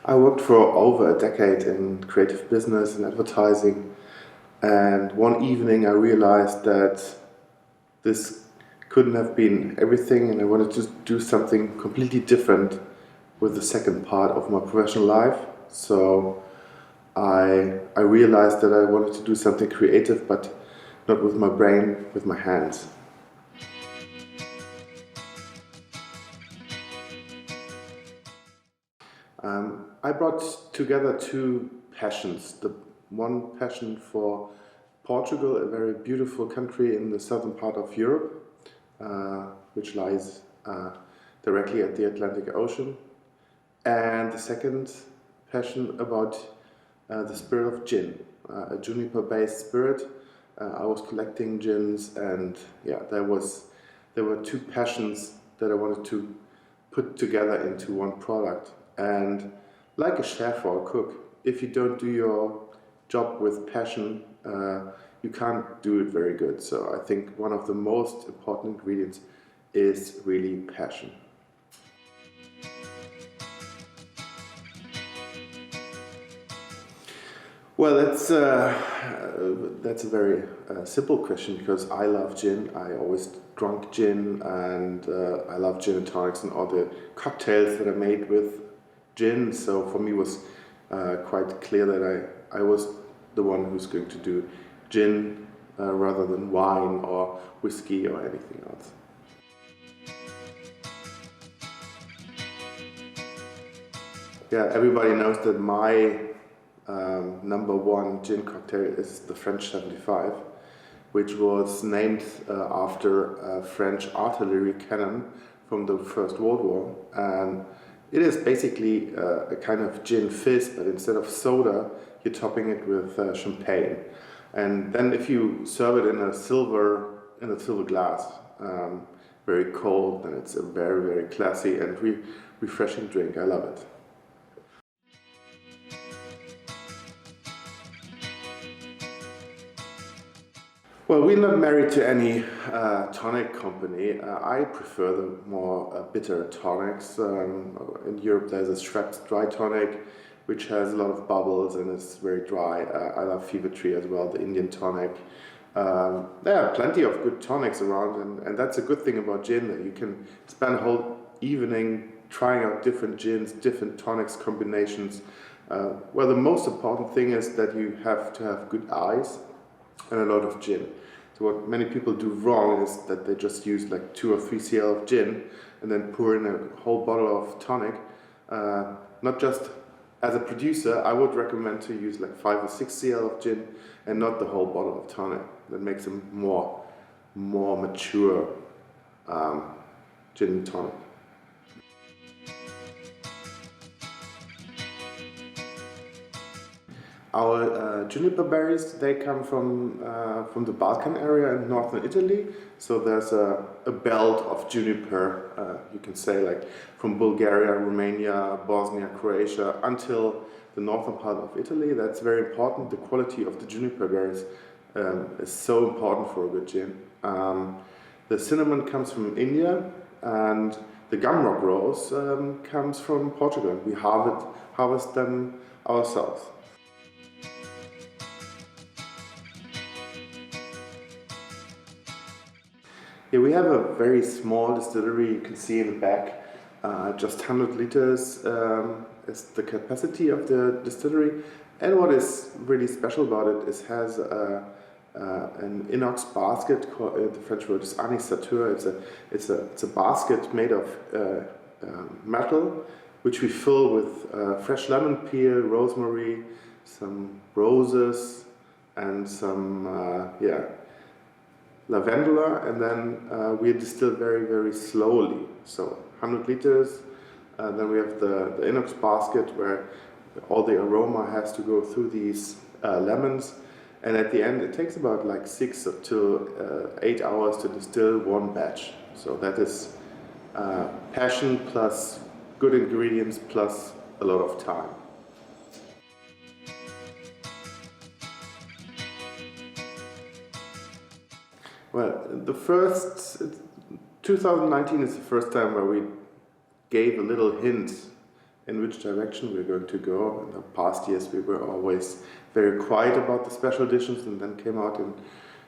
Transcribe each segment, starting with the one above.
I worked for over a decade in creative business and advertising, and one evening I realized that this couldn't have been everything, and I wanted to do something completely different with the second part of my professional life. So I realized that I wanted to do something creative, but not with my brain, with my hands. I brought together two passions. The one passion for Portugal, a very beautiful country in the southern part of Europe, which lies directly at the Atlantic Ocean. And the second passion about the spirit of gin, a juniper-based spirit. I was collecting gins, and yeah, there were two passions that I wanted to put together into one product. And like a chef or a cook, if you don't do your job with passion, you can't do it very good. So I think one of the most important ingredients is really passion. Well, that's a very simple question, because I love gin. I always drunk gin, and I love gin and tonics and all the cocktails that are made with gin. So for me, it was quite clear that I was the one who's going to do gin rather than wine or whiskey or anything else. Yeah, everybody knows that my number one gin cocktail is the French 75, which was named after a French artillery cannon from the First World War. And it is basically a kind of gin fizz, but instead of soda, you're topping it with champagne. And then if you serve it in a silver glass, very cold, then it's a very, very classy and refreshing drink. I love it. Well, we're not married to any tonic company. I prefer the more bitter tonics. In Europe, there's a Schweppes dry tonic, which has a lot of bubbles and is very dry. I love Fever Tree as well, the Indian tonic. There are plenty of good tonics around, and that's a good thing about gin, that you can spend a whole evening trying out different gins, different tonics combinations. Well, the most important thing is that you have to have good eyes and a lot of gin. So what many people do wrong is that they just use like 2 or 3 cl of gin and then pour in a whole bottle of tonic. Not just as a producer, I would recommend to use like 5 or 6 cl of gin and not the whole bottle of tonic. That makes a more mature gin and tonic. Our juniper berries, they come from the Balkan area in northern Italy. So there's a belt of juniper, you can say, like from Bulgaria, Romania, Bosnia, Croatia, until the northern part of Italy. That's very important. The quality of the juniper berries is so important for a good gin. The cinnamon comes from India, and the gumrock rose comes from Portugal. We harvest them ourselves. Yeah, we have a very small distillery. You can see in the back, just 100 liters is the capacity of the distillery. And what is really special about it is has an inox basket called, the French word is anisateur. It's a basket made of metal, which we fill with fresh lemon peel, rosemary, some roses, and some lavender, and then we distill very, very slowly. So 100 liters, then we have the inox basket where all the aroma has to go through these lemons, and at the end it takes about like 6 to 8 hours to distill one batch. So that is passion plus good ingredients plus a lot of time. Well, 2019 is the first time where we gave a little hint in which direction we're going to go. In the past years we were always very quiet about the special editions, and then came out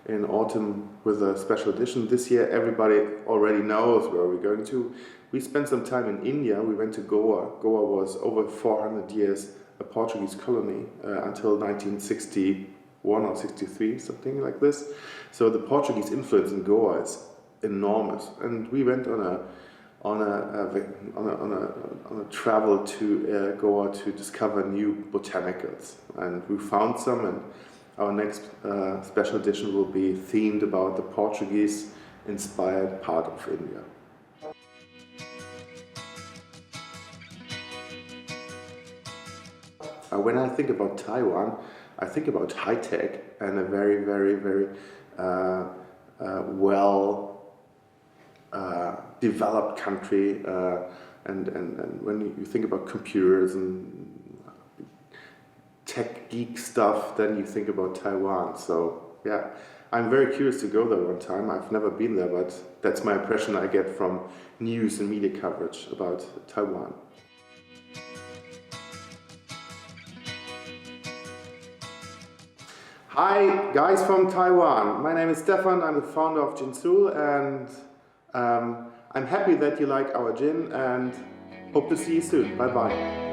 in autumn with a special edition. This year everybody already knows where we're going to. We spent some time in India. We went to Goa. Goa was over 400 years a Portuguese colony until 1961 or 63, something like this. So the Portuguese influence in Goa is enormous, and we went on a travel to Goa to discover new botanicals, and we found some, and our next special edition will be themed about the Portuguese inspired part of India. When I think about Taiwan, I think about high tech and a very, very, very well developed country, and when you think about computers and tech geek stuff, then you think about Taiwan. So yeah, I'm very curious to go there one time. I've never been there, but that's my impression I get from news and media coverage about Taiwan. Hi guys from Taiwan, my name is Stefan, I'm the founder of Sul, and I'm happy that you like our gin and hope to see you soon. Bye bye.